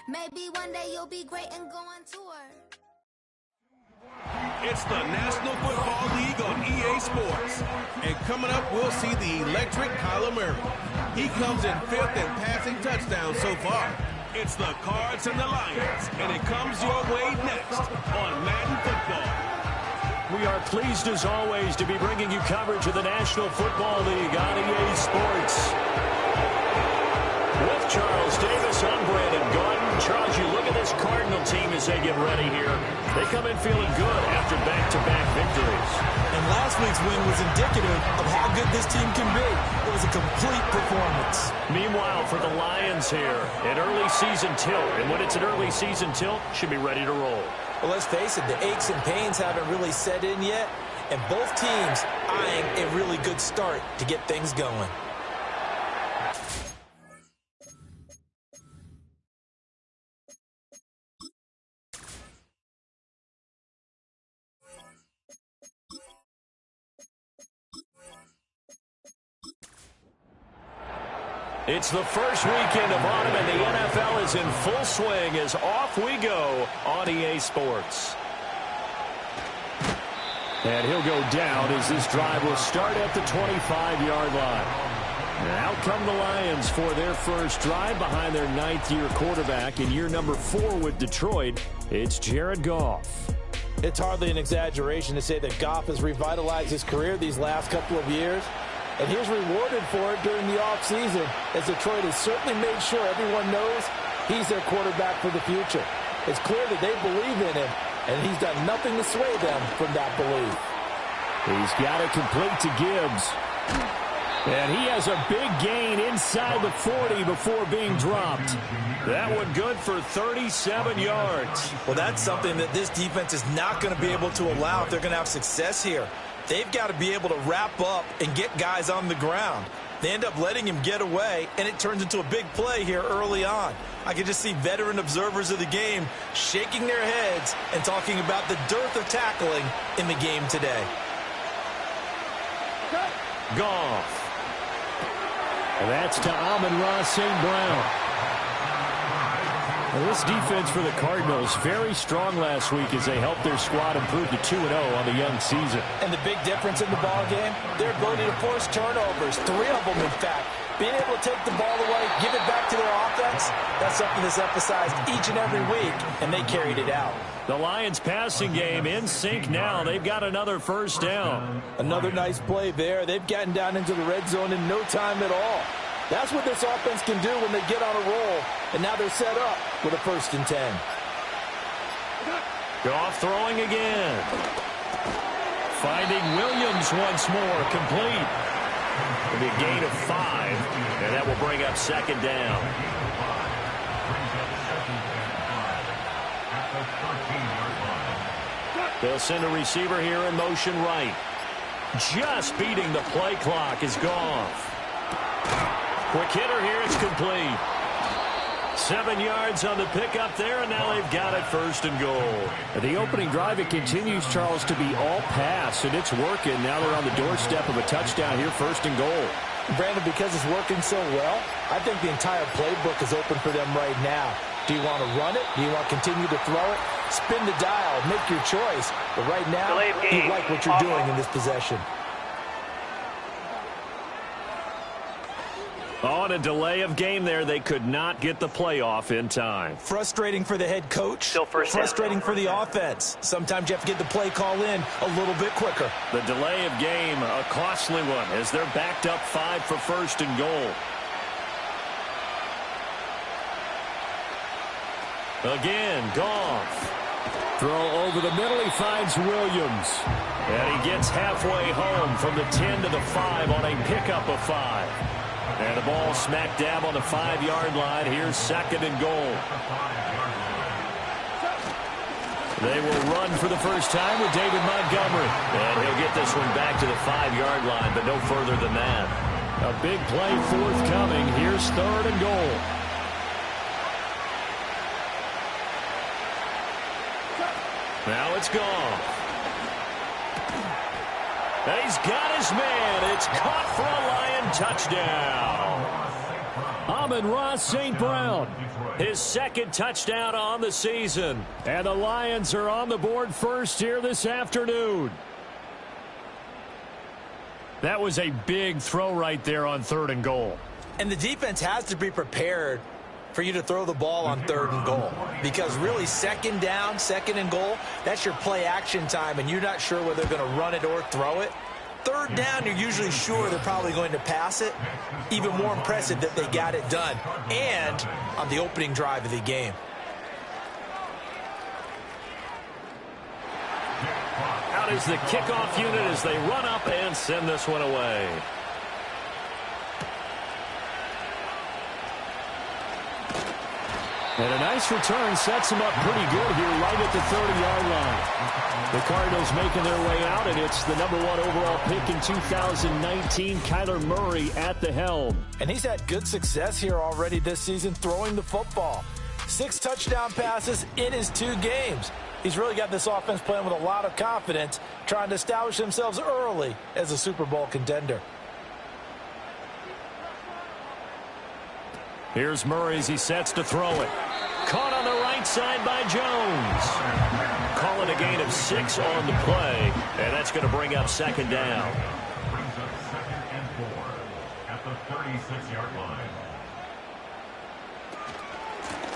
Maybe one day you'll be great and go on tour. It's the National Football League on EA Sports. And coming up, we'll see the electric Kyler Murray. He comes in 5th in passing touchdowns so far. It's the Cards and the Lions, and it comes your way next on Madden Football. We are pleased, as always, to be bringing you coverage of the National Football League on EA Sports. With Charles Davis, I'm Brandon Gordon. Charles, you look at this Cardinal team as they get ready here. They come in feeling good after back-to-back victories. And last week's win was indicative of how good this team can be. It was a complete performance. Meanwhile, for the Lions here, an early season tilt. And when it's an early season tilt, should be ready to roll. Well, let's face it, the aches and pains haven't really set in yet. And both teams eyeing a really good start to get things going. It's the first weekend of autumn, and the NFL is in full swing as off we go on EA Sports. And he'll go down as this drive will start at the 25-yard line. And out come the Lions for their first drive behind their 9th-year quarterback in year number 4 with Detroit. It's Jared Goff. It's hardly an exaggeration to say that Goff has revitalized his career these last couple of years. And he's rewarded for it during the offseason, as Detroit has certainly made sure everyone knows he's their quarterback for the future. It's clear that they believe in him, and he's done nothing to sway them from that belief. He's got it complete to Gibbs. And he has a big gain inside the 40 before being dropped. That one good for 37 yards. Well, that's something that this defense is not going to be able to allow if they're going to have success here. They've got to be able to wrap up and get guys on the ground. They end up letting him get away, and it turns into a big play here early on. I can just see veteran observers of the game shaking their heads and talking about the dearth of tackling in the game today. Goff. That's to Amon-Ra St. Brown. Well, this defense for the Cardinals, very strong last week as they helped their squad improve to 2-0 on the young season. And the big difference in the ball game, their ability to force turnovers, 3 of them in fact. Being able to take the ball away, give it back to their offense, that's something that's emphasized each and every week, and they carried it out. The Lions passing game in sync now. They've got another first down. Another nice play there. They've gotten down into the red zone in no time at all. That's what this offense can do when they get on a roll. And now they're set up with a 1st and 10. Goff throwing again. Finding Williams once more, complete. It'll be a gain of 5, and that will bring up 2nd down. They'll send a receiver here in motion right. Just beating the play clock is Goff. Quick hitter here, it's complete. 7 yards on the pickup there, and now they've got it 1st and goal. The opening drive, it continues, Charles, to be all pass, and it's working. Now they're on the doorstep of a touchdown here, 1st and goal. Brandon, because it's working so well, I think the entire playbook is open for them right now. Do you want to run it? Do you want to continue to throw it? Spin the dial, make your choice. But right now, you like what you're doing in this possession. On a delay of game there, they could not get the playoff in time. Frustrating for the head coach. Frustrating for the offense. Sometimes you have to get the play call in a little bit quicker. The delay of game, a costly one, as they're backed up 5 for 1st and goal. Again, Goff. Throw over the middle, he finds Williams. And he gets halfway home from the 10 to the 5 on a pickup of 5. And the ball smack dab on the 5-yard line. Here's 2nd and goal. They will run for the first time with David Montgomery. And he'll get this one back to the 5-yard line, but no further than that. A big play forthcoming. Here's 3rd and goal. Now it's gone. And he's got his man. It's caught for a Lion touchdown. Amon-Ra St. Brown, his second touchdown on the season. And the Lions are on the board first here this afternoon. That was a big throw right there on 3rd and goal. And the defense has to be prepared for you to throw the ball on 3rd and goal. Because really, 2nd down, 2nd and goal, that's your play action time, and you're not sure whether they're going to run it or throw it. 3rd down, you're usually sure they're probably going to pass it. Even more impressive that they got it done. And on the opening drive of the game. Out is the kickoff unit as they run up and send this one away. And a nice return sets him up pretty good here right at the 30-yard line. The Cardinals making their way out, and it's the #1 overall pick in 2019, Kyler Murray at the helm. And he's had good success here already this season throwing the football. 6 touchdown passes in his 2 games. He's really got this offense playing with a lot of confidence, trying to establish themselves early as a Super Bowl contender. Here's Murray as he sets to throw it. Caught on the right side by Jones. Call it a gain of 6 on the play, and that's going to bring up 2nd down. At the 36-yard line.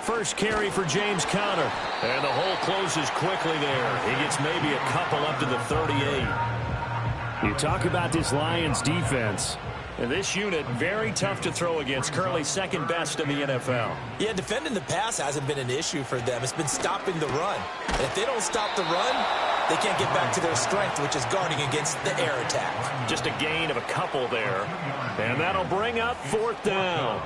First carry for James Conner. And the hole closes quickly there. He gets maybe a couple up to the 38. You talk about this Lions defense. And this unit, very tough to throw against, currently 2nd best in the NFL. Yeah, defending the pass hasn't been an issue for them. It's been stopping the run. And if they don't stop the run, they can't get back to their strength, which is guarding against the air attack. Just a gain of a couple there. And that'll bring up 4th down.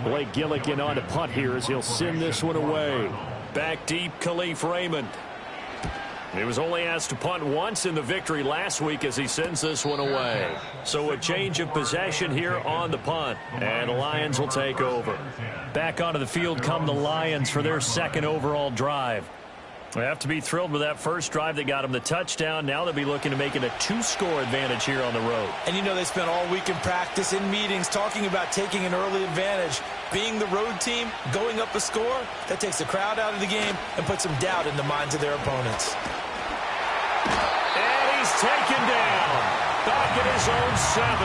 Blake Gillikin on to punt here as he'll send this one away. Back deep, Khalif Raymond. He was only asked to punt once in the victory last week as he sends this one away. So a change of possession here on the punt. And the Lions will take over. Back onto the field come the Lions for their 2nd overall drive. They have to be thrilled with that first drive that got them the touchdown. Now they'll be looking to make it a 2-score advantage here on the road. And you know they spent all week in practice, in meetings, talking about taking an early advantage. Being the road team, going up a score, that takes the crowd out of the game and puts some doubt in the minds of their opponents. And he's taken down. Back at his own 7.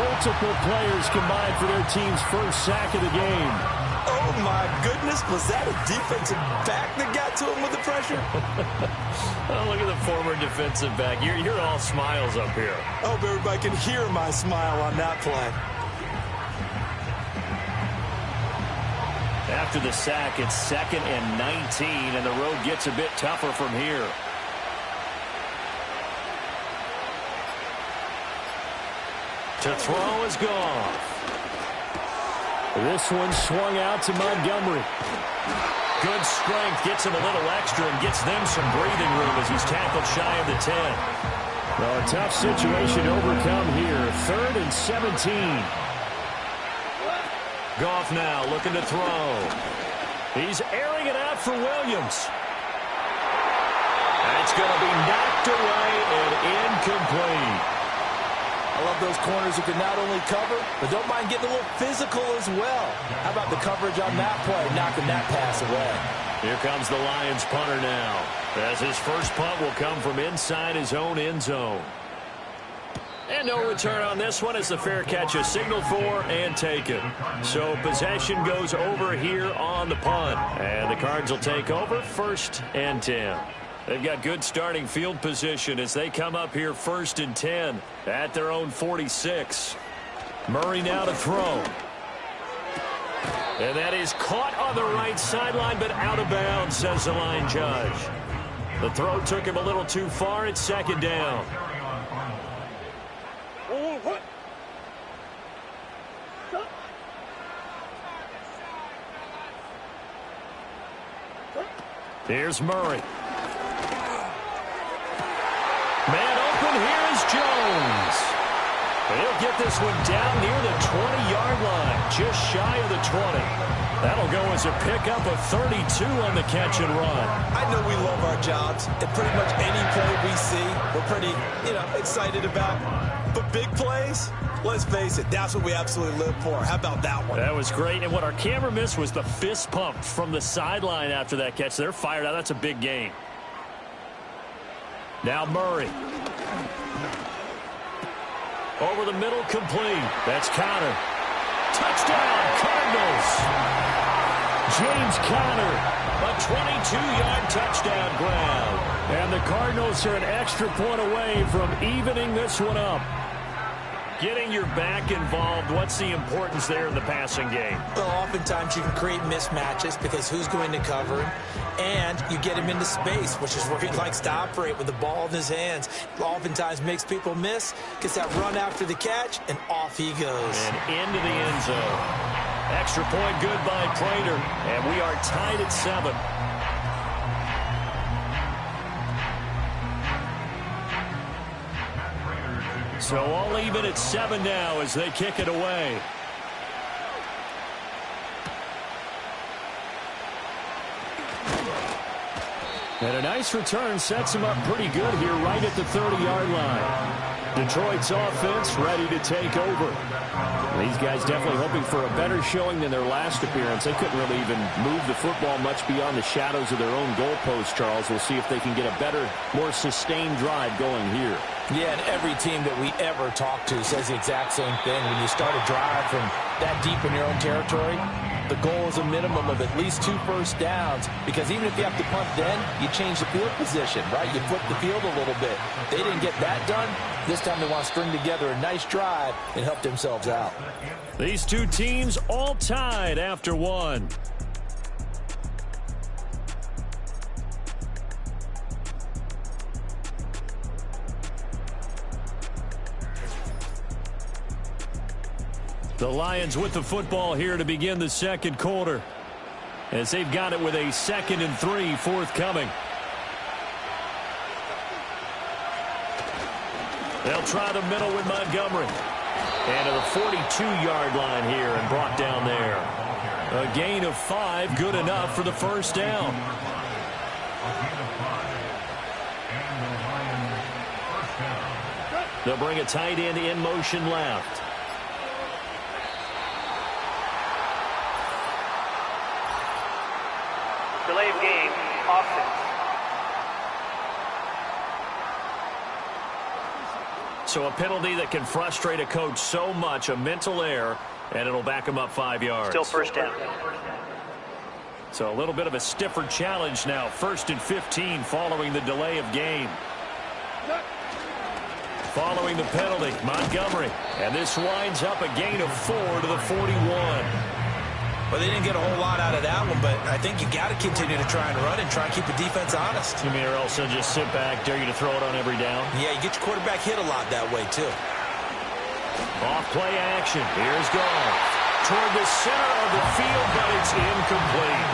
Multiple players combined for their team's first sack of the game. Oh, my goodness. Was that a defensive back that got to him with the pressure? Oh, look at the former defensive back. You're all smiles up here. I hope everybody can hear my smile on that play. After the sack, it's 2nd and 19, and the road gets a bit tougher from here. To throw is gone. This one swung out to Montgomery. Good strength, gets him a little extra and gets them some breathing room as he's tackled shy of the 10. Well, a tough situation to overcome here. 3rd and 17. Goff now looking to throw. He's airing it out for Williams. That's going to be knocked away and incomplete. I love those corners who can not only cover, but don't mind getting a little physical as well. How about the coverage on that play, knocking that pass away? Here comes the Lions punter now, as his first punt will come from inside his own end zone. And no return on this one as the fair catch is signaled for and taken. So possession goes over here on the punt. And the Cards will take over 1st and 10. They've got good starting field position as they come up here 1st and 10 at their own 46. Murray now to throw. And that is caught on the right sideline, but out of bounds, says the line judge. The throw took him a little too far. It's 2nd down. Here's Murray. Man open, here is Jones. He'll get this one down near the 20-yard line, just shy of the 20. That'll go as a pickup of 32 on the catch and run. I know we love our jobs, and pretty much any play we see, we're pretty, excited about. But big plays, let's face it, that's what we absolutely live for. How about that one? That was great, and what our camera missed was the fist pump from the sideline after that catch. They're fired out. That's a big gain. Now Murray. Over the middle, complete. That's Conner. Touchdown, Cardinals. James Conner, a 22-yard touchdown grab. And the Cardinals are an extra point away from evening this one up. Getting your back involved, what's the importance there in the passing game? Well, oftentimes you can create mismatches because who's going to cover him? And you get him into space, which is where he likes to operate with the ball in his hands. Oftentimes makes people miss, gets that run after the catch, and off he goes. And into the end zone. Extra point good by Prater, and we are tied at 7. So all even at 7 now as they kick it away. And a nice return sets him up pretty good here right at the 30-yard line. Detroit's offense ready to take over. These guys definitely hoping for a better showing than their last appearance. They couldn't really even move the football much beyond the shadows of their own goalpost, Charles. We'll see if they can get a better, more sustained drive going here. Yeah, and every team that we ever talk to says the exact same thing. When you start a drive from that deep in your own territory, the goal is a minimum of at least 2 first downs, because even if you have to punt then, you change the field position, right? You flip the field a little bit. They didn't get that done. This time they want to string together a nice drive and help themselves out. These two teams all tied after 1. The Lions with the football here to begin the second quarter, as they've got it with a 2nd and 3 forthcoming. They'll try the middle with Montgomery. And to the 42-yard line here and brought down there. A gain of 5, good enough for the first down. They'll bring a tight end in motion left. Delay of game, offense. So a penalty that can frustrate a coach so much, a mental error, and it'll back him up 5 yards. Still first down. So a little bit of a stiffer challenge now. 1st and 15 following the delay of game. Following the penalty, Montgomery. And this winds up a gain of 4 to the 41. Well, they didn't get a whole lot out of that one, but I think you got to continue to try and run and try and keep the defense honest. You mean or else they'll just sit back, dare you to throw it on every down? Yeah, you get your quarterback hit a lot that way, too. Off play action. Here's Goff. Toward the center of the field, but it's incomplete.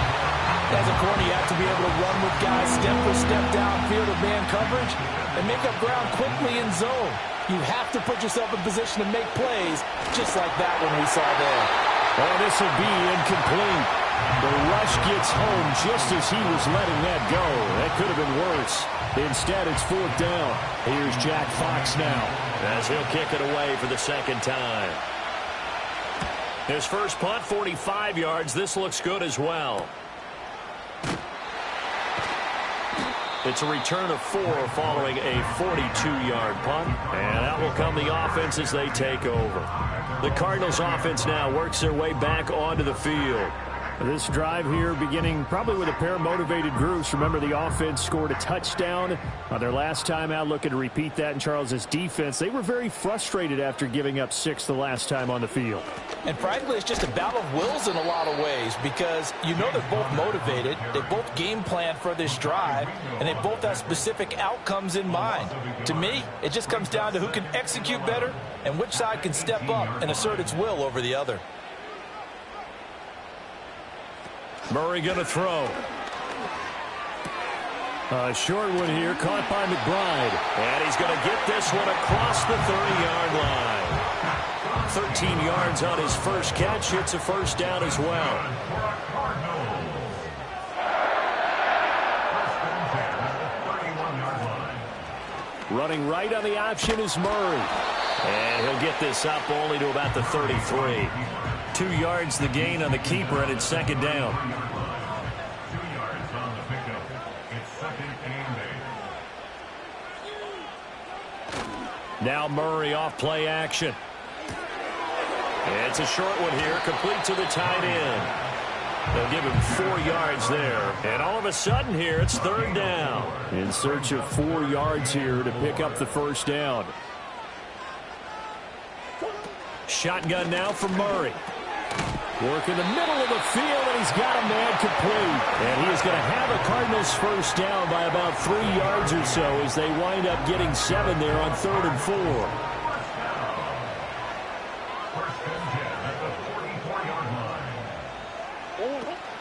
As a corner, you have to be able to run with guys step for step downfield of man coverage and make up ground quickly in zone. You have to put yourself in position to make plays, just like that one we saw there. Oh, this will be incomplete. The rush gets home just as he was letting that go. That could have been worse. Instead, it's 4th down. Here's Jack Fox now, as he'll kick it away for the 2nd time. His first punt, 45 yards. This looks good as well. It's a return of 4 following a 42-yard punt. And out will come the offense as they take over. The Cardinals offense now works their way back onto the field. This drive here beginning probably with a pair of motivated groups. Remember, the offense scored a touchdown on their last time out, looking to repeat that in Charles's defense. They were very frustrated after giving up 6 the last time on the field. And frankly, it's just a battle of wills in a lot of ways, because you know they're both motivated, they both game plan for this drive, and they both have specific outcomes in mind. To me, it just comes down to who can execute better and which side can step up and assert its will over the other. Murray going to throw. Short one here, caught by McBride. And he's going to get this one across the 30-yard line. 13 yards on his first catch. It's a first down as well. Running right on the option is Murray. And he'll get this up only to about the 33. 2 yards the gain on the keeper, and it's second down. 2 yards on the pickup. It's second and 8. Now Murray off play action. It's a short one here, complete to the tight end. They'll give him 4 yards there. And all of a sudden here, it's third down. In search of 4 yards here to pick up the first down. Shotgun now for Murray. Work in the middle of the field, and he's got a man complete. And he is going to have a Cardinals first down by about 3 yards or so as they wind up getting 7 there on 3rd and 4.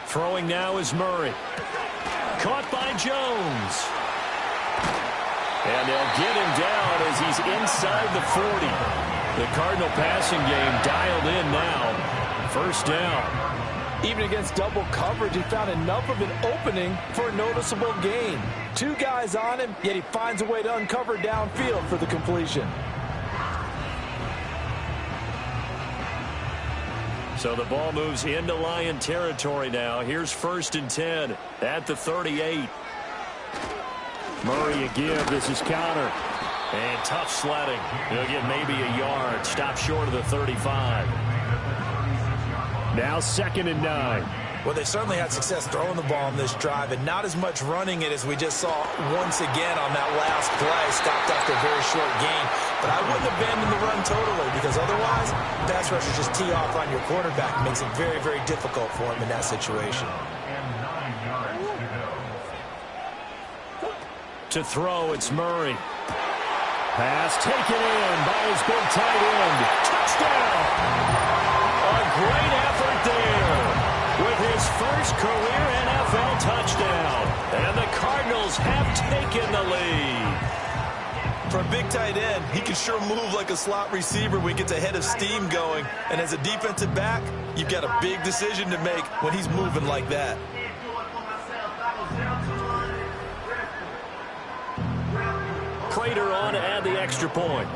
Throwing now is Murray. Caught by Jones. And they'll get him down as he's inside the 40. The Cardinal passing game dialed in now. First down. Even against double coverage, he found enough of an opening for a noticeable gain. 2 guys on him, yet he finds a way to uncover downfield for the completion. So the ball moves into Lion territory now. Here's 1st and 10 at the 38. Murray a give. This is counter. And tough sledding. He'll get maybe a yard. Stop short of the 35. Now 2nd and 9. Well, they certainly had success throwing the ball on this drive, and not as much running it as we just saw once again on that last play. Stopped after a very short gain. But I wouldn't abandon the run totally, because otherwise, pass rushers just tee off on your quarterback. It makes it very, very difficult for him in that situation. And 9 yards to go. To throw, it's Murray. Pass taken in by his big tight end. Touchdown! A great effort there with his first career NFL touchdown. And the Cardinals have taken the lead. For a big tight end, he can sure move like a slot receiver when he gets a head of steam going. And as a defensive back, you've got a big decision to make when he's moving like that. Prater on to add the extra point.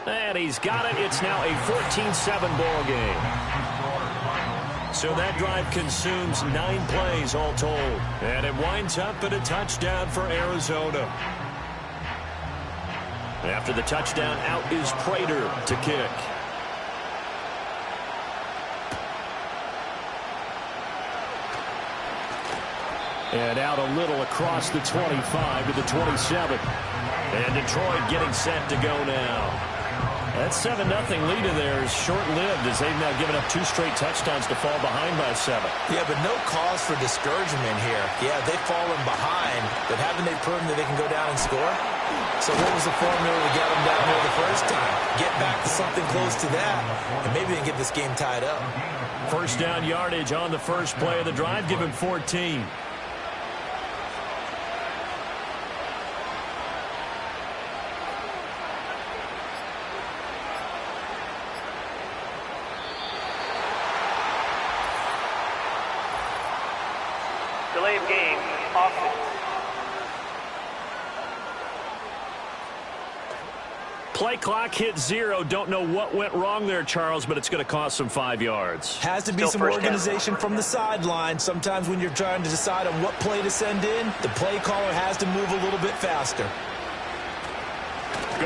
And he's got it. It's now a 14-7 ball game. So that drive consumes 9 plays all told. And it winds up at a touchdown for Arizona. After the touchdown, out is Prater to kick. And out a little across the 25 to the 27. And Detroit getting set to go now. That 7-0 lead of theirs short-lived as they've now given up 2 straight touchdowns to fall behind by 7. Yeah, but no cause for discouragement here. Yeah, they've fallen behind, but haven't they proven that they can go down and score? So what was the formula to get them down there the first time? Get back to something close to that, and maybe they can get this game tied up. First down yardage on the first play of the drive, give him 14. Delay of game, offense. Play clock hit 0. Don't know what went wrong there, Charles, but it's going to cost them 5 yards. Has to be some organization from the sideline. Sometimes when you're trying to decide on what play to send in, the play caller has to move a little bit faster.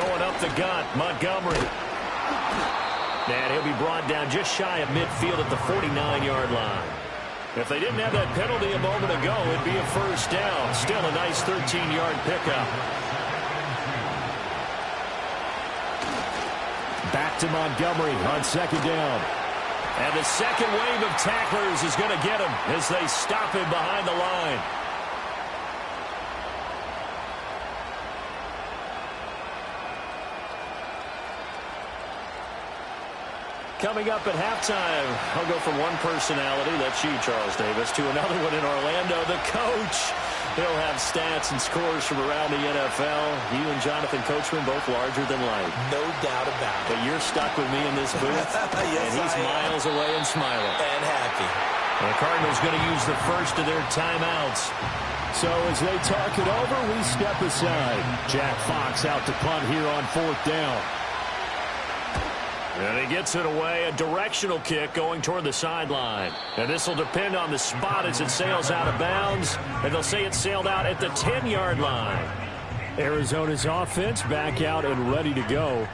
Going up the gut, Montgomery. And he'll be brought down just shy of midfield at the 49-yard line. If they didn't have that penalty a moment ago, it'd be a first down. Still a nice 13-yard pickup. Back to Montgomery on second down. And the second wave of tacklers is going to get him as they stop him behind the line. Coming up at halftime, I'll go from one personality, that's you, Charles Davis, to another one in Orlando, the coach. He'll have stats and scores from around the NFL. You and Jonathan Coachman both larger than life. No doubt about it. But you're stuck with me in this booth, Yes, and he's miles away and smiling. And happy. And the Cardinals going to use the first of their timeouts. So as they talk it over, we step aside. Jack Fox out to punt here on 4th down. And he gets it away, a directional kick going toward the sideline. And this will depend on the spot as it sails out of bounds. And they'll say it sailed out at the 10-yard line. Arizona's offense back out and ready to go.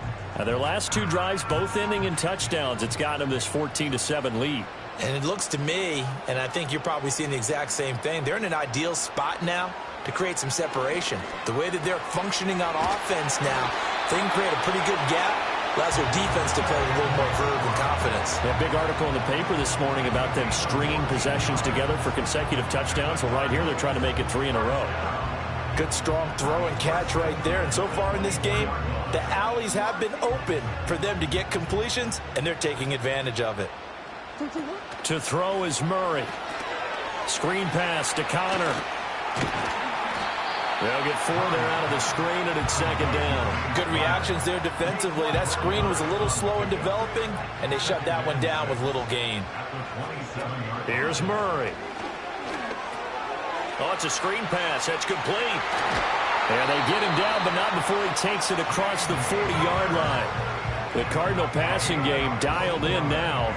Their last 2 drives both ending in touchdowns. It's gotten them this 14-7 lead. And it looks to me, and I think you're probably seeing the exact same thing, they're in an ideal spot now to create some separation. The way that they're functioning on offense now, they can create a pretty good gap. Allows their defense to play with a little more verve and confidence. That big article in the paper this morning about them stringing possessions together for consecutive touchdowns. Well, right here, they're trying to make it 3 in a row. Good, strong throw and catch right there. And so far in this game, the alleys have been open for them to get completions, and they're taking advantage of it. To throw is Murray. Screen pass to Connor. They'll get 4 there out of the screen, and it's 2nd down. Good reactions there defensively. That screen was a little slow in developing, and they shut that one down with little gain. Here's Murray. Oh, it's a screen pass. That's complete. And they get him down, but not before he takes it across the 40-yard line. The Cardinal passing game dialed in now.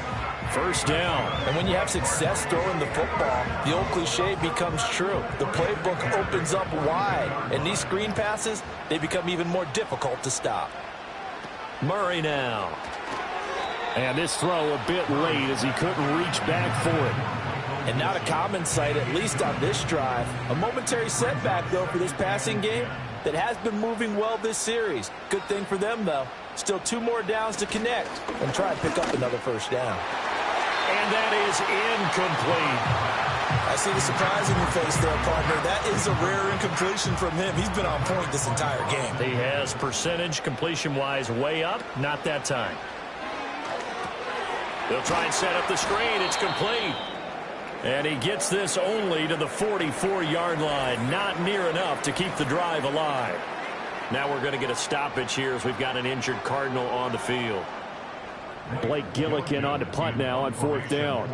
1st down. And when you have success throwing the football, the old cliche becomes true. The playbook opens up wide, and these screen passes, they become even more difficult to stop. Murray now. And this throw a bit late as he couldn't reach back for it. And not a common sight, at least on this drive. A momentary setback, though, for this passing game that has been moving well this series. Good thing for them, though. Still 2 more downs to connect and try and pick up another 1st down. And that is incomplete. I see the surprise in your face there, partner. That is a rare incompletion from him. He's been on point this entire game. He has percentage completion-wise way up. Not that time. They'll try and set up the screen. It's complete. And he gets this only to the 44-yard line. Not near enough to keep the drive alive. Now we're going to get a stoppage here as we've got an injured Cardinal on the field. Blake Gillikin on to punt now on 4th down.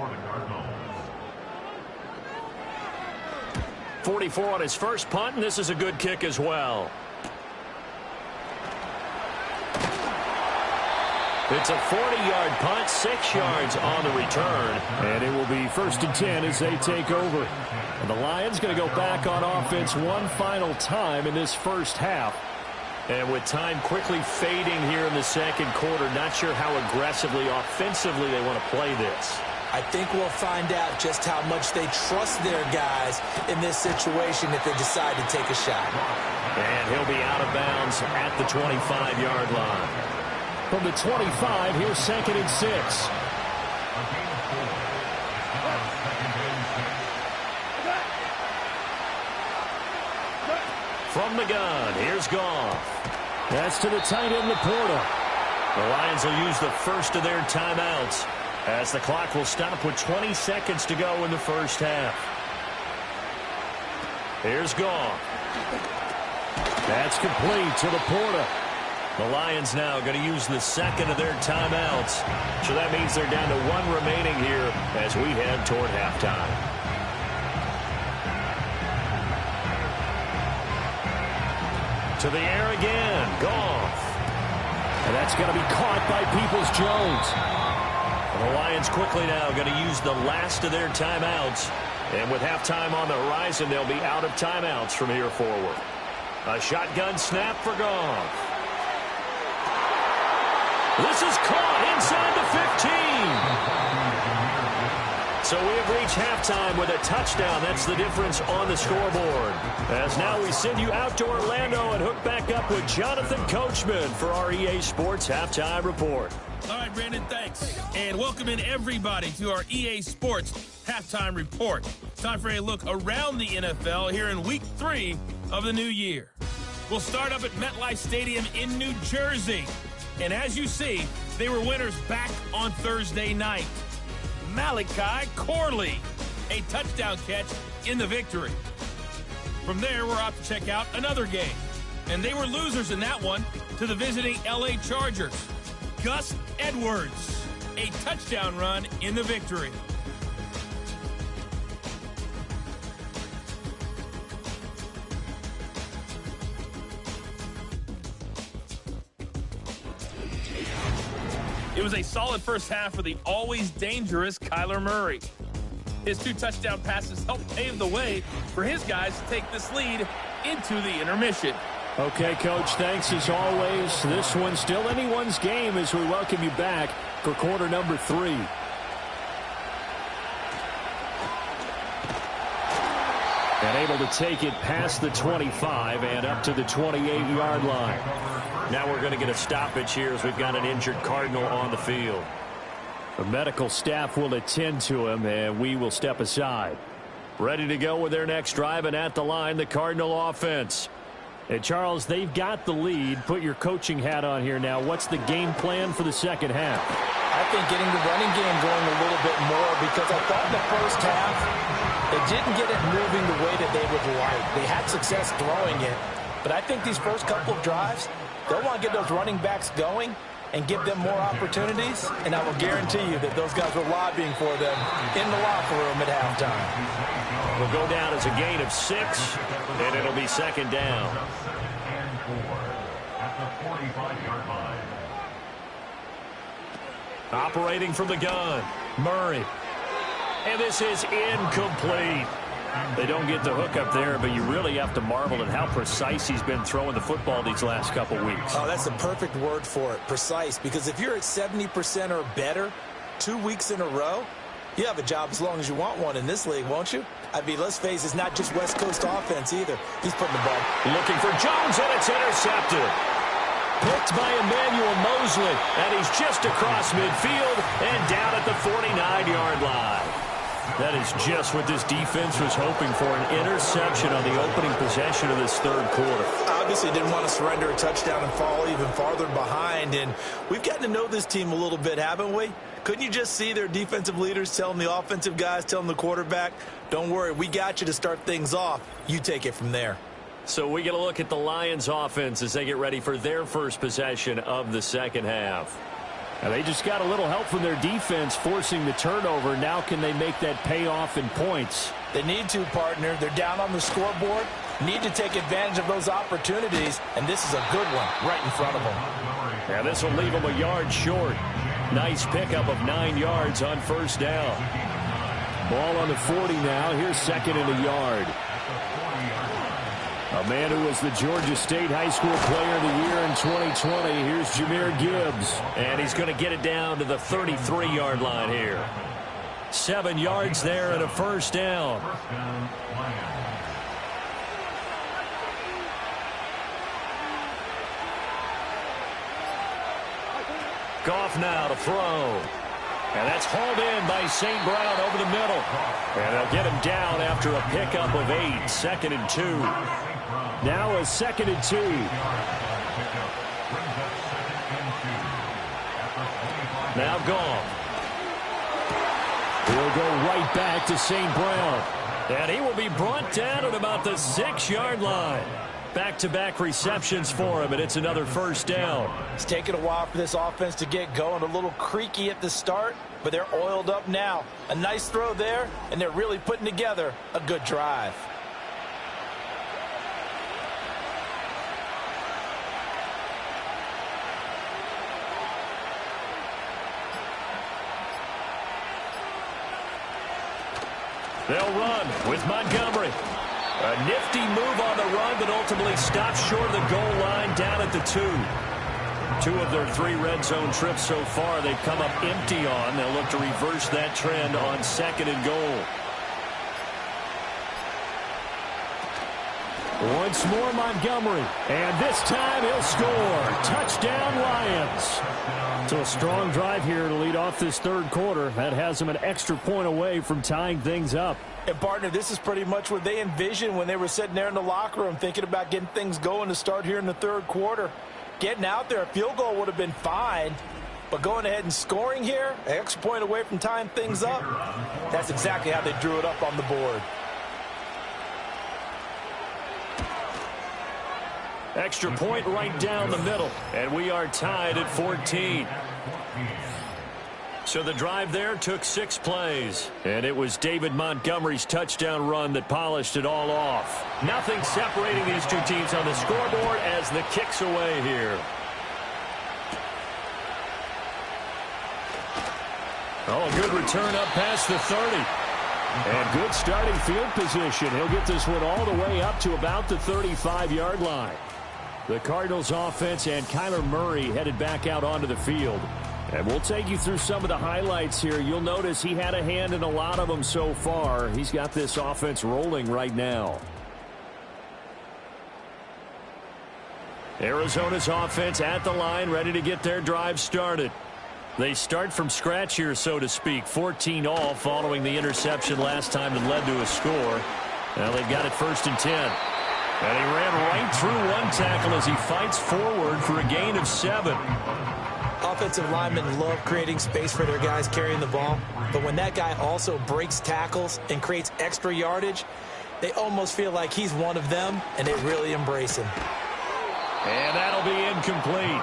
44 on his first punt, and this is a good kick as well. It's a 40-yard punt, 6 yards on the return. And it will be 1st and 10 as they take over. And the Lions going to go back on offense one final time in this first half. And with time quickly fading here in the 2nd quarter, not sure how aggressively, offensively they want to play this. I think we'll find out just how much they trust their guys in this situation if they decide to take a shot. And he'll be out of bounds at the 25-yard line. From the 25, here's 2nd and 6. From the gun, here's Goff. That's to the tight end, Laporta. The Lions will use the first of their timeouts as the clock will stop with 20 seconds to go in the first half. Here's Goff. That's complete to Laporta. The Lions now going to use the 2nd of their timeouts. So that means they're down to 1 remaining here as we head toward halftime. To the air again, Goff. And that's going to be caught by Peoples-Jones. The Lions quickly now going to use the last of their timeouts. And with halftime on the horizon, they'll be out of timeouts from here forward. A shotgun snap for Goff. This is caught inside the 15. So we have reached halftime with a touchdown. That's the difference on the scoreboard. As now we send you out to Orlando and hook back up with Jonathan Coachman for our EA Sports Halftime Report. All right, Brandon, thanks. And welcome in everybody to our EA Sports Halftime Report. Time for a look around the NFL here in Week 3 of the new year. We'll start up at MetLife Stadium in New Jersey. And as you see, they were winners back on Thursday night. Malachi Corley, a touchdown catch in the victory. From there, we're off to check out another game. And they were losers in that one to the visiting LA Chargers. Gus Edwards, a touchdown run in the victory. It was a solid first half for the always dangerous Kyler Murray. His 2 touchdown passes helped pave the way for his guys to take this lead into the intermission. Okay, Coach, thanks as always. This one's still anyone's game as we welcome you back for quarter number 3. And able to take it past the 25 and up to the 28-yard line. Now we're going to get a stoppage here as we've got an injured Cardinal on the field. The medical staff will attend to him, and we will step aside. Ready to go with their next drive, and at the line, the Cardinal offense. And Charles, they've got the lead. Put your coaching hat on here now. What's the game plan for the second half? I think getting the running game going a little bit more, because I thought in the first half they didn't get it moving the way that they would like. They had success throwing it, but I think these first couple of drives, they'll want to get those running backs going and give them more opportunities, and I will guarantee you that those guys were lobbying for them in the locker room at halftime. Will go down as a gain of 6, and it'll be second down. And 4 at the 45-yard line. Operating from the gun, Murray. And this is incomplete. They don't get the hook up there, but you really have to marvel at how precise he's been throwing the football these last couple weeks. Oh, that's the perfect word for it, precise, because if you're at 70% or better 2 weeks in a row, you have a job as long as you want one in this league, won't you? I mean, let's face it, it's not just West Coast offense either. He's putting the ball. Looking for Jones, and it's intercepted. Picked by Emmanuel Mosley, and he's just across midfield and down at the 49-yard line. That is just what this defense was hoping for, an interception on the opening possession of this third quarter. Obviously didn't want to surrender a touchdown and fall even farther behind, and we've gotten to know this team a little bit, haven't we? Couldn't you just see their defensive leaders telling the offensive guys, telling the quarterback, don't worry, we got you to start things off. You take it from there. So we get a look at the Lions offense as they get ready for their first possession of the second half. And they just got a little help from their defense forcing the turnover. Now can they make that pay off in points? They need to, partner. They're down on the scoreboard. Need to take advantage of those opportunities, and this is a good one right in front of them. Yeah, this will leave them a yard short. Nice pickup of 9 yards on first down. Ball on the 40 now. Here's second and a yard. A man who was the Georgia State High School Player of the Year in 2020. Here's Jahmyr Gibbs. And he's going to get it down to the 33-yard line here. 7 yards there and a first down. Goff now to throw. And that's hauled in by St. Brown over the middle. And they'll get him down after a pickup of 8. Second and 2. Now a second and 2. Now Goff. He'll go right back to St. Brown. And he will be brought down at about the 6-yard line. Back-to-back receptions for him, and it's another first down. It's taken a while for this offense to get going. A little creaky at the start, but they're oiled up now. A nice throw there, and they're really putting together a good drive. They'll run with Montgomery. A nifty move on the run, but ultimately stops short of the goal line down at the 2. 2 of their 3 red zone trips so far they've come up empty on. They'll look to reverse that trend on second and goal. Once more Montgomery, and this time he'll score. Touchdown Lions. So a strong drive here to lead off this third quarter. That has them an extra point away from tying things up. And, partner, this is pretty much what they envisioned when they were sitting there in the locker room thinking about getting things going to start here in the third quarter. Getting out there, a field goal would have been fine. But going ahead and scoring here, an extra point away from tying things up, that's exactly how they drew it up on the board. Extra point right down the middle. And we are tied at 14. So the drive there took 6 plays. And it was David Montgomery's touchdown run that polished it all off. Nothing separating these two teams on the scoreboard as the kick's away here. Oh, a good return up past the 30. And good starting field position. He'll get this one all the way up to about the 35-yard line. The Cardinals offense and Kyler Murray headed back out onto the field. And we'll take you through some of the highlights here. You'll notice he had a hand in a lot of them so far. He's got this offense rolling right now. Arizona's offense at the line, ready to get their drive started. They start from scratch here, so to speak. 14 all following the interception last time that led to a score. Now they've got it 1st and 10. And he ran right through one tackle as he fights forward for a gain of 7. Offensive linemen love creating space for their guys carrying the ball. But when that guy also breaks tackles and creates extra yardage, they almost feel like he's one of them, and they really embrace him. And that'll be incomplete.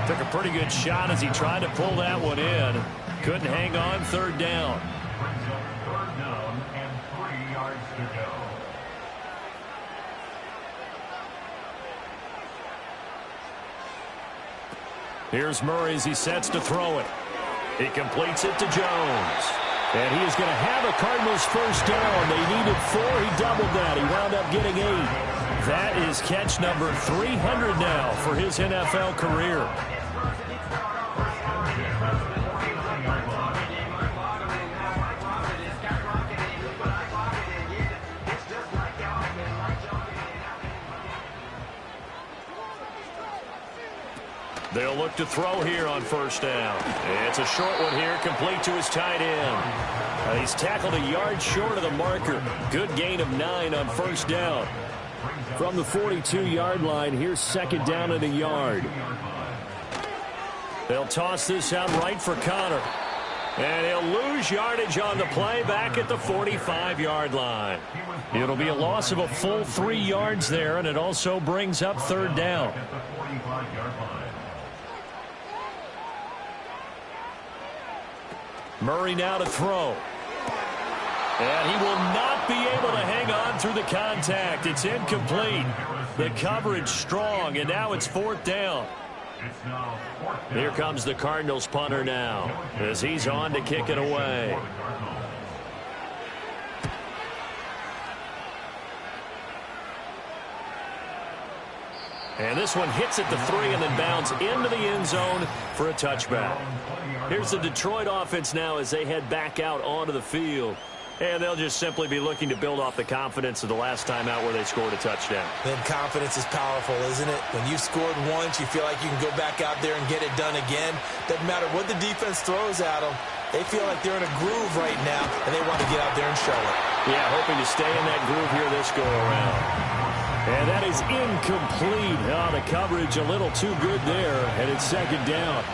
Took a pretty good shot as he tried to pull that one in. Couldn't hang on. 3rd down. Brings up 3rd down and 3 yards to go. Here's Murray as he sets to throw it. He completes it to Jones. And he is going to have a Cardinals 1st down. They needed 4. He doubled that. He wound up getting 8. That is catch number 300 now for his NFL career. They'll look to throw here on 1st down. It's a short one here, complete to his tight end. He's tackled a yard short of the marker. Good gain of 9 on 1st down. From the 42-yard line, here's 2nd down and a yard. They'll toss this out right for Connor. And he'll lose yardage on the play back at the 45-yard line. It'll be a loss of a full 3 yards there, and it also brings up 3rd down. Murray now to throw. And he will not be able to hang on through the contact. It's incomplete. The coverage strong, and now it's 4th down. Here comes the Cardinals punter now as he's on to kick it away. And this one hits at the 3 and then bounds into the end zone for a touchback. Here's the Detroit offense now as they head back out onto the field. And they'll just simply be looking to build off the confidence of the last time out where they scored a touchdown. Then confidence is powerful, isn't it? When you scored once, you feel like you can go back out there and get it done again. Doesn't matter what the defense throws at them. They feel like they're in a groove right now, and they want to get out there and show it. Yeah, hoping to stay in that groove here this go-around. And that is incomplete. Oh, the coverage a little too good there, and it's 2nd down.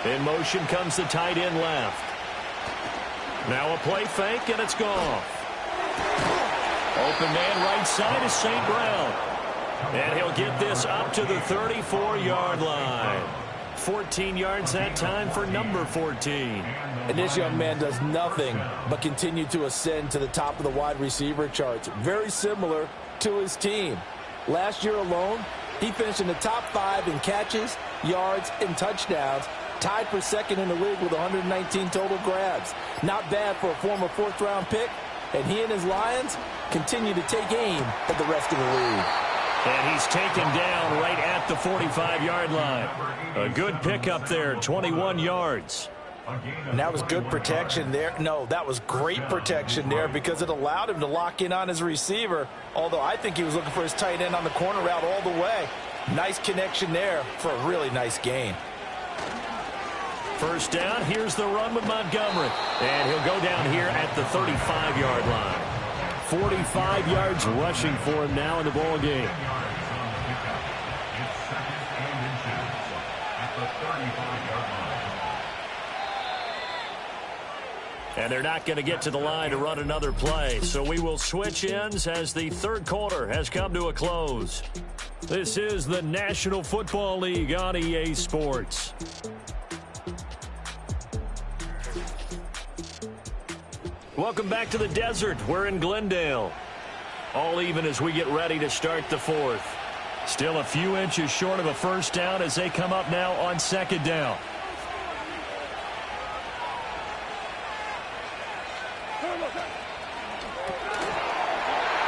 In motion comes the tight end left. Now a play fake, and it's gone. Open man right side is St. Brown. And he'll get this up to the 34-yard line. 14 yards that time for number 14. And this young man does nothing but continue to ascend to the top of the wide receiver charts. Very similar to his team. Last year alone, he finished in the top 5 in catches, yards, and touchdowns. Tied for 2nd in the league with 119 total grabs. Not bad for a former 4th-round pick. And he and his Lions continue to take aim at the rest of the league. And he's taken down right at the 45-yard line. A good pickup there, 21 yards. And that was good protection there. No, that was great protection there because it allowed him to lock in on his receiver. Although I think he was looking for his tight end on the corner route all the way. Nice connection there for a really nice gain. 1st down, here's the run with Montgomery. And he'll go down here at the 35-yard line. 45 yards rushing for him now in the ball game. And they're not going to get to the line to run another play. So we will switch ends as the third quarter has come to a close. This is the National Football League on EA Sports. Welcome back to the desert. We're in Glendale. All even as we get ready to start the fourth. Still a few inches short of a first down as they come up now on second down.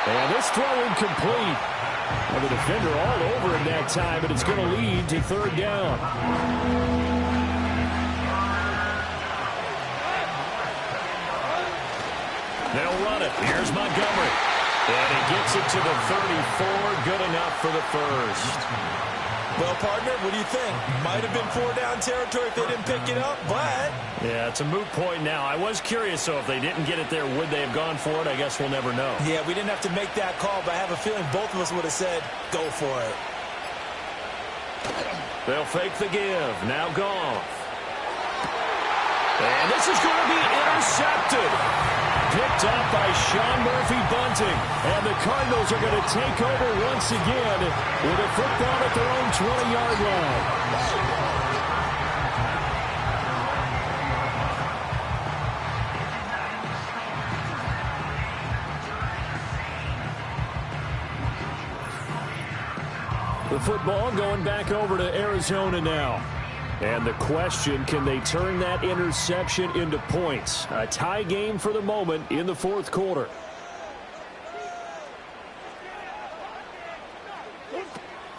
And this throw incomplete. Well, the defender all over him that time, but it's going to lead to third down. They'll run it. Here's Montgomery. And he gets it to the 34. Good enough for the first. Well, partner, what do you think? Might have been 4-down territory if they didn't pick it up, but... Yeah, it's a moot point now. I was curious, so if they didn't get it there, would they have gone for it? I guess we'll never know. Yeah, we didn't have to make that call, but I have a feeling both of us would have said, go for it. They'll fake the give. Now Goff. And this is going to be intercepted. Picked up by Sean Murphy-Bunting. And the Cardinals are going to take over once again with a football at their own 20-yard line. The football going back over to Arizona now. And the question, can they turn that interception into points? A tie game for the moment in the fourth quarter.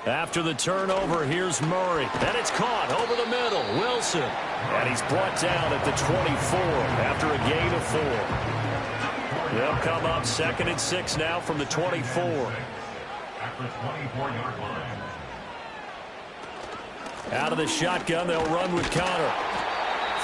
After the turnover, here's Murray. And it's caught over the middle. Wilson. And he's brought down at the 24 after a gain of 4. They'll come up 2nd and 6 now from the 24. After 24-yard line. Out of the shotgun, they'll run with Connor.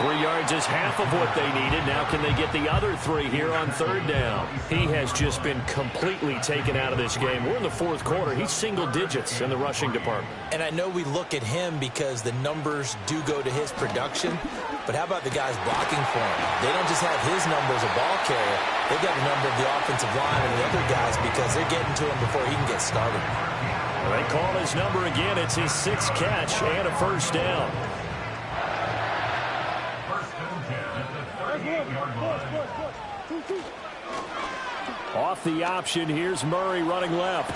3 yards is half of what they needed. Now can they get the other 3 here on third down? He has just been completely taken out of this game. We're in the fourth quarter. He's single digits in the rushing department. And I know we look at him because the numbers do go to his production, but how about the guys blocking for him? They don't just have his number as a ball carrier. They've got the number of the offensive line and the other guys because they're getting to him before he can get started. They call his number again. It's his 6th catch and a first down. Off the option, here's Murray running left.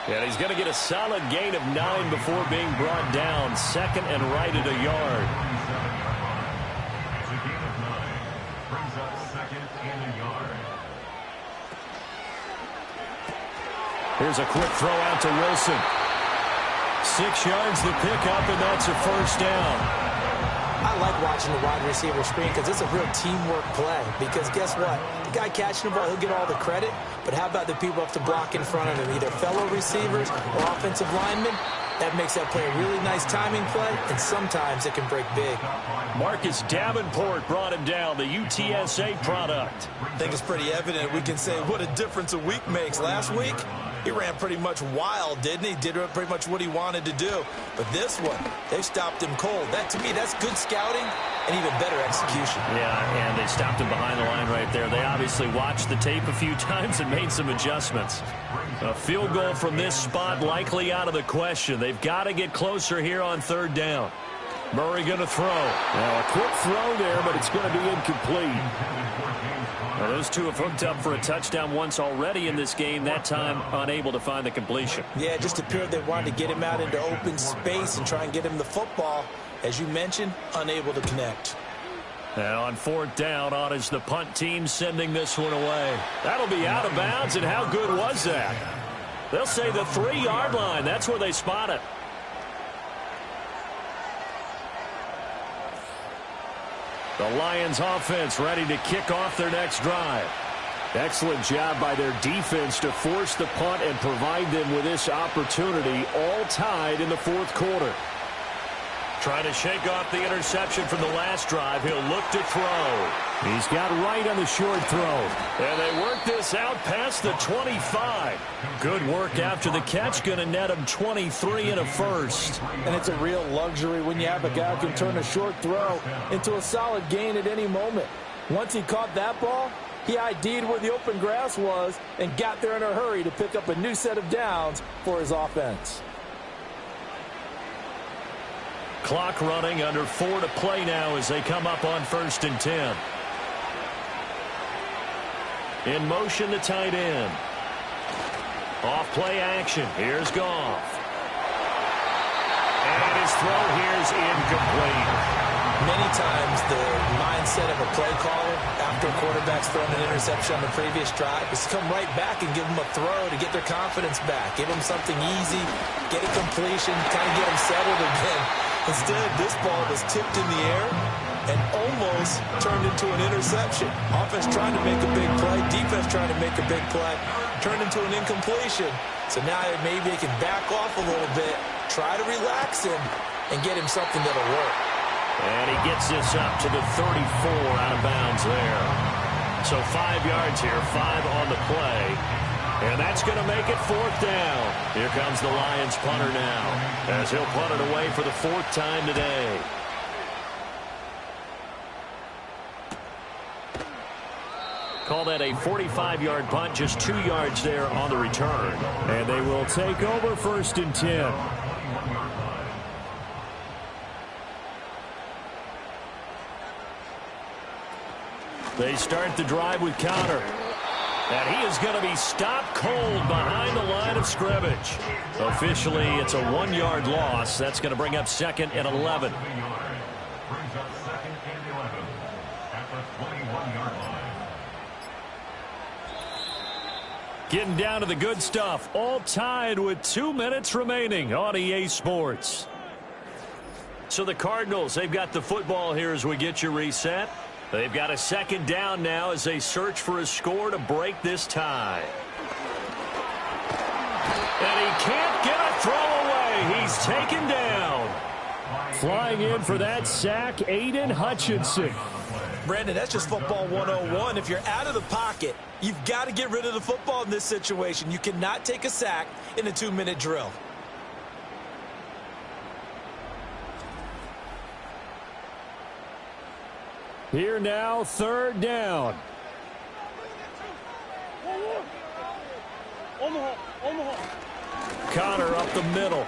And he's going to get a solid gain of 9 before being brought down. 2nd and right at a yard. Here's a quick throw out to Wilson. 6 yards the pickup, and that's a first down. I like watching the wide receiver screen because it's a real teamwork play. Because guess what? The guy catching the ball, he'll get all the credit. But how about the people have to block in front of him, either fellow receivers or offensive linemen? That makes that play a really nice timing play, and sometimes it can break big. Marcus Davenport brought him down, the UTSA product. I think it's pretty evident. We can say what a difference a week makes. Last week, he ran pretty much wild, didn't he? Did pretty much what he wanted to do. But this one, they stopped him cold. That, to me, that's good scouting and even better execution. Yeah, and they stopped him behind the line right there. They obviously watched the tape a few times and made some adjustments. A field goal from this spot likely out of the question. They've got to get closer here on third down. Murray going to throw. Now a quick throw there, but it's going to be incomplete. Now those two have hooked up for a touchdown once already in this game, that time unable to find the completion. Yeah, it just appeared they wanted to get him out into open space and try and get him the football. As you mentioned, unable to connect. And on fourth down, on is the punt team sending this one away. That'll be out of bounds, and how good was that? They'll say the 3-yard line. That's where they spot it. The Lions offense ready to kick off their next drive. Excellent job by their defense to force the punt and provide them with this opportunity, all tied in the fourth quarter. Trying to shake off the interception from the last drive. He'll look to throw. He's got right on the short throw. And they work this out past the 25. Good work after the catch. Going to net him 23 and a first. And it's a real luxury when you have a guy who can turn a short throw into a solid gain at any moment. Once he caught that ball, he ID'd where the open grass was and got there in a hurry to pick up a new set of downs for his offense. Clock running, under 4 to play now as they come up on 1st and 10. In motion, the tight end. Off play action. Here's Goff. And his throw here is incomplete. Many times the mindset of a play caller after a quarterback's thrown an interception on the previous drive is to come right back and give them a throw to get their confidence back. Give them something easy, get a completion, kind of get them settled again. Instead, this ball was tipped in the air and almost turned into an interception. Offense trying to make a big play, defense trying to make a big play, turned into an incompletion. So now maybe they can back off a little bit, try to relax him, and get him something that'll work. And he gets this up to the 34 out of bounds there. So 5 yards here, 5 on the play. And that's going to make it 4th down. Here comes the Lions punter now, as he'll punt it away for the 4th time today. Call that a 45-yard punt, just 2 yards there on the return. And they will take over 1st and 10. They start the drive with Connor. And he is going to be stopped cold behind the line of scrimmage. Officially, it's a 1-yard loss. That's going to bring up 2nd and 11. Brings up 2nd and 11 at the 21-yard line. Getting down to the good stuff. All tied with 2 minutes remaining on EA Sports. So the Cardinals, they've got the football here as we get you reset. They've got a 2nd down now as they search for a score to break this tie. And he can't get a throw away. He's taken down. Flying in for that sack, Aiden Hutchinson. Brandon, that's just football 101. If you're out of the pocket, you've got to get rid of the football in this situation. You cannot take a sack in a 2-minute drill. Here now, 3rd down. Connor up the middle.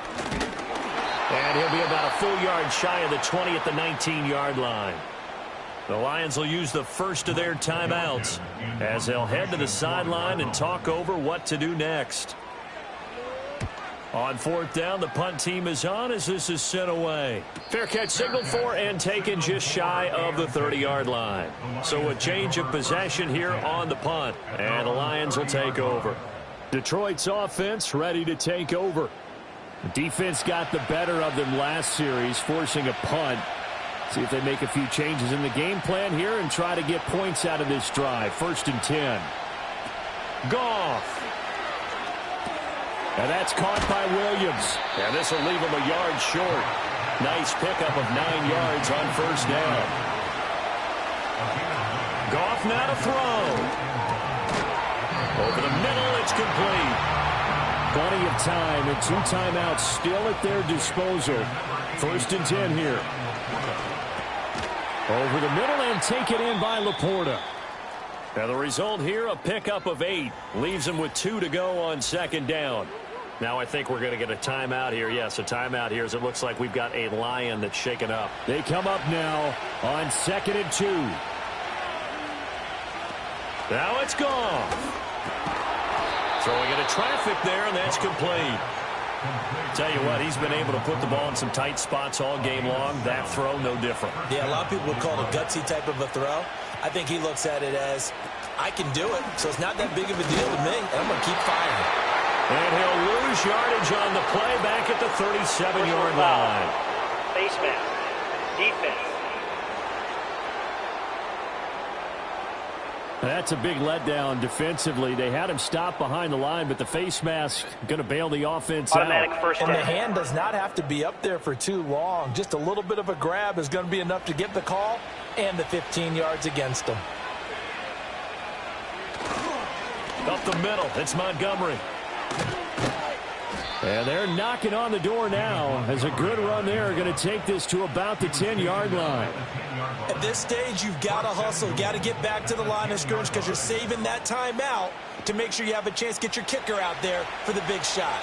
And he'll be about a full yard shy of the 20 at the 19-yard line. The Lions will use the first of their timeouts as they'll head to the sideline and talk over what to do next. On 4th down, the punt team is on as this is sent away. Fair catch signaled for and taken just shy of the 30-yard line. So a change of possession here on the punt, and the Lions will take over. Detroit's offense ready to take over. The defense got the better of them last series, forcing a punt. See if they make a few changes in the game plan here and try to get points out of this drive. 1st and 10. Goff. And that's caught by Williams. And this will leave him a yard short. Nice pickup of 9 yards on 1st down. Goff now to throw. Over the middle, it's complete. Plenty of time and 2 timeouts still at their disposal. 1st and 10 here. Over the middle and taken in by Laporta. Now the result here, a pickup of 8. Leaves him with 2 to go on 2nd down. Now I think we're going to get a timeout here. Yes, a timeout here as it looks like we've got a Lion that's shaken up. They come up now on 2nd and 2. Now it's gone. Throwing into traffic there, and that's complete. Tell you what, he's been able to put the ball in some tight spots all game long. That throw, no different. Yeah, a lot of people would call it a gutsy type of a throw. I think he looks at it as, I can do it, so it's not that big of a deal to me, and I'm going to keep firing. And he'll lose yardage on the play back at the 37-yard line. Face mask. Defense. That's a big letdown defensively. They had him stop behind the line, but the face mask going to bail the offense Automatic out. first And down. the hand does not have to be up there for too long. Just a little bit of a grab is going to be enough to get the call and the 15 yards against them. Up the middle, it's Montgomery. And they're knocking on the door now as a good run there going to take this to about the 10-yard line. At this stage, you've got to hustle. You've got to get back to the line of scrimmage because you're saving that timeout to make sure you have a chance to get your kicker out there for the big shot.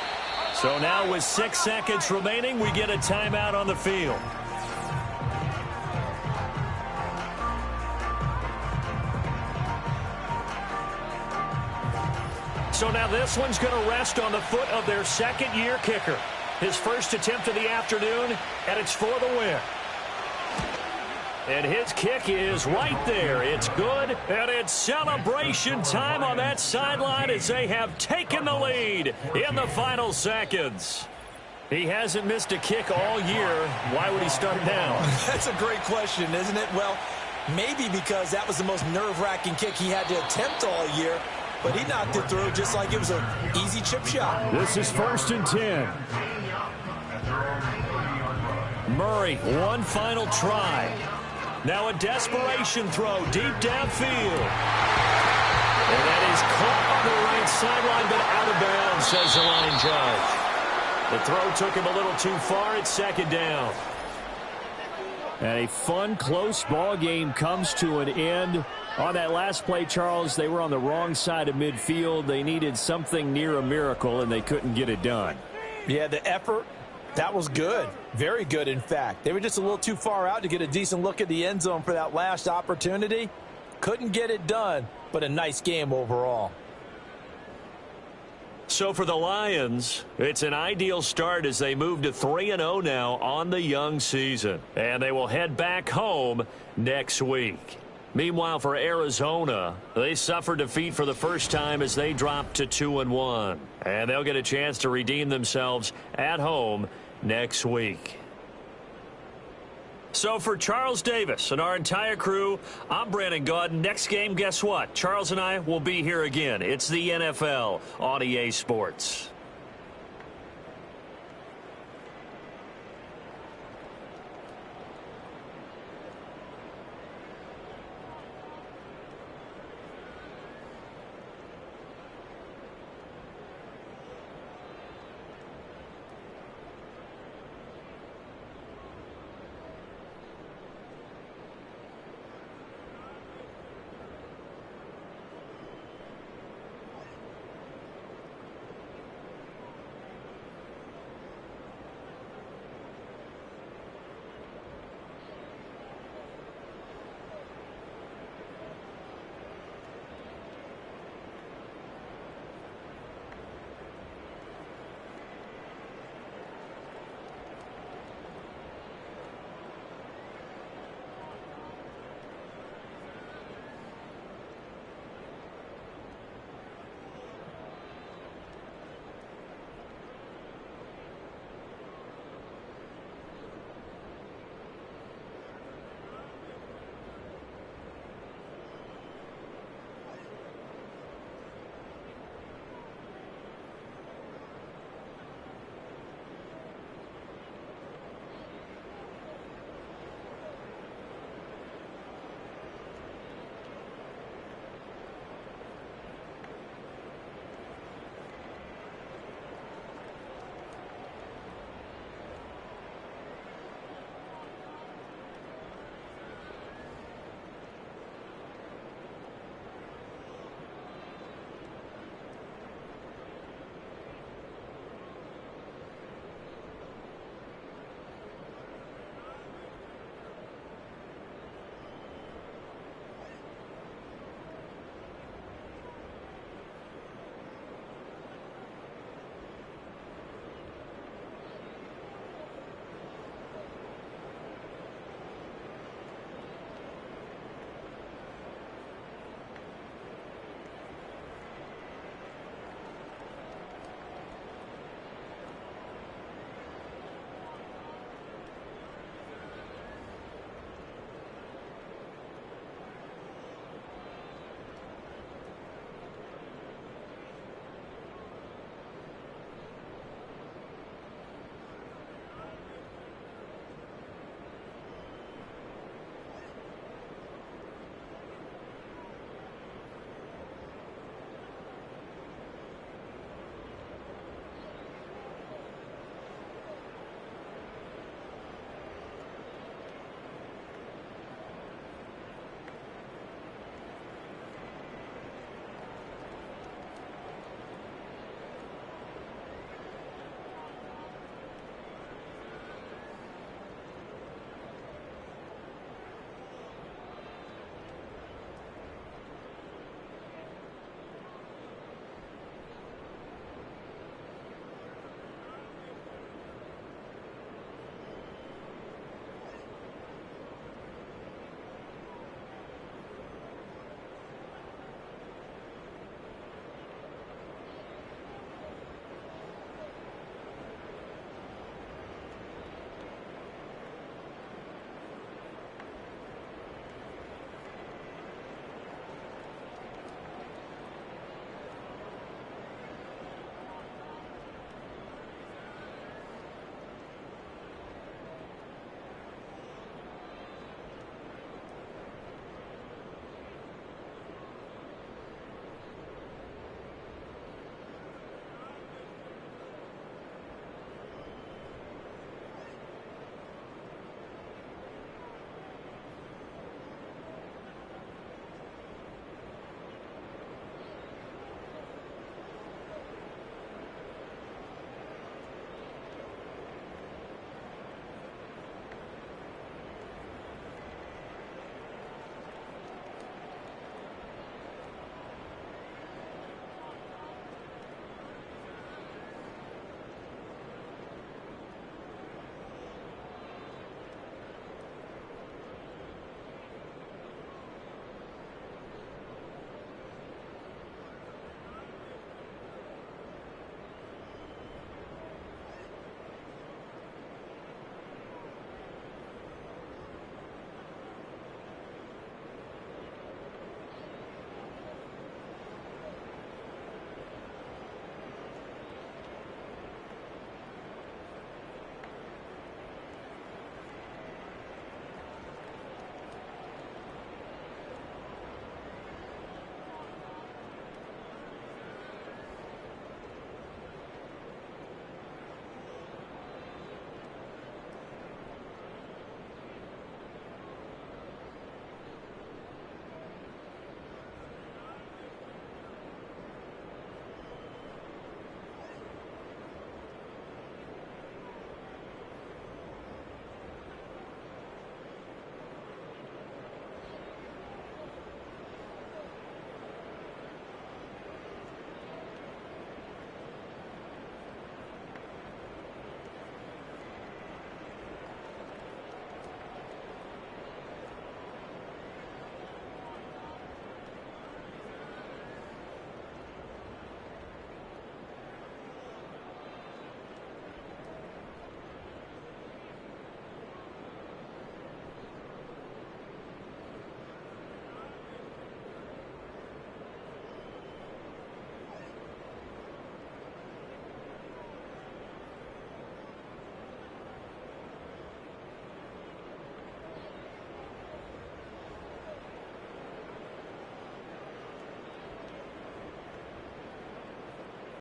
So now with 6 seconds remaining, we get a timeout on the field. So now this one's going to rest on the foot of their second-year kicker. His first attempt of the afternoon, and it's for the win. And his kick is right there. It's good, and it's celebration time on that sideline as they have taken the lead in the final seconds. He hasn't missed a kick all year. Why would he start now? That's a great question, isn't it? Well, maybe because that was the most nerve-wracking kick he had to attempt all year. But he knocked it through just like it was an easy chip shot. This is 1st and 10. Murray, one final try. Now a desperation throw deep downfield. And that is caught on the right sideline, but out of bounds, says the line judge. The throw took him a little too far. It's 2nd down. And a fun, close ball game comes to an end. On that last play, Charles, they were on the wrong side of midfield. They needed something near a miracle, and they couldn't get it done. Yeah, the effort, that was good. Very good, in fact. They were just a little too far out to get a decent look at the end zone for that last opportunity. Couldn't get it done, but a nice game overall. So for the Lions, it's an ideal start as they move to 3-0 now on the young season. And they will head back home next week. Meanwhile, for Arizona, they suffered defeat for the first time as they dropped to 2-1. And they'll get a chance to redeem themselves at home next week. So for Charles Davis and our entire crew, I'm Brandon Gaudin. Next game, guess what? Charles and I will be here again. It's the NFL on EA Sports.